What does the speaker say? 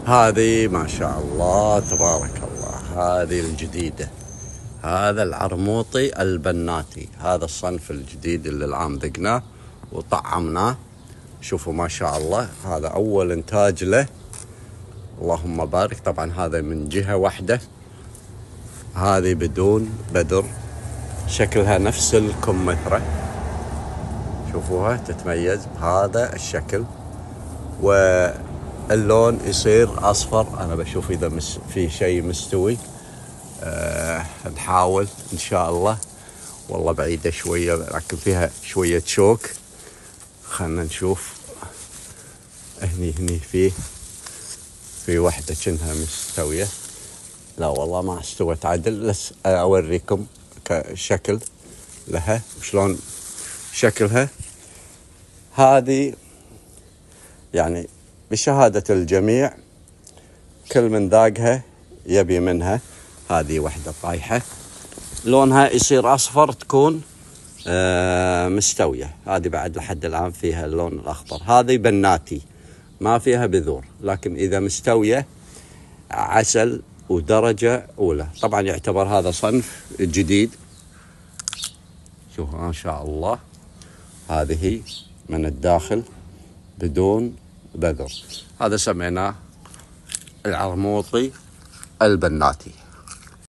هذه ما شاء الله تبارك الله، هذه الجديدة. هذا العرموطي البناتي، هذا الصنف الجديد اللي العام ذقناه وطعمناه. شوفوا ما شاء الله، هذا أول إنتاج له، اللهم بارك. طبعا هذا من جهة واحدة، هذه بدون بدر، شكلها نفس الكمثرى، شوفوها تتميز بهذا الشكل، واللون يصير أصفر. أنا بشوف إذا في شيء مستوي. نحاول إن شاء الله. والله بعيدة شوية لكن فيها شوية شوك. خلنا نشوف. هني في واحدة كأنها مستوية. لا والله ما استوت عدل، بس أوريكم شكل لها شلون شكلها. هذه يعني بشهادة الجميع كل من ذاقها يبي منها. هذه واحدة طايحة لونها يصير أصفر، تكون مستوية. هذه بعد لحد الآن فيها اللون الأخضر. هذه بناتي ما فيها بذور، لكن إذا مستوية عسل ودرجة أولى. طبعا يعتبر هذا صنف جديد. شوفوا ما شاء الله، هذه من الداخل بدون بذر. هذا سميناه العرموطي البناتي.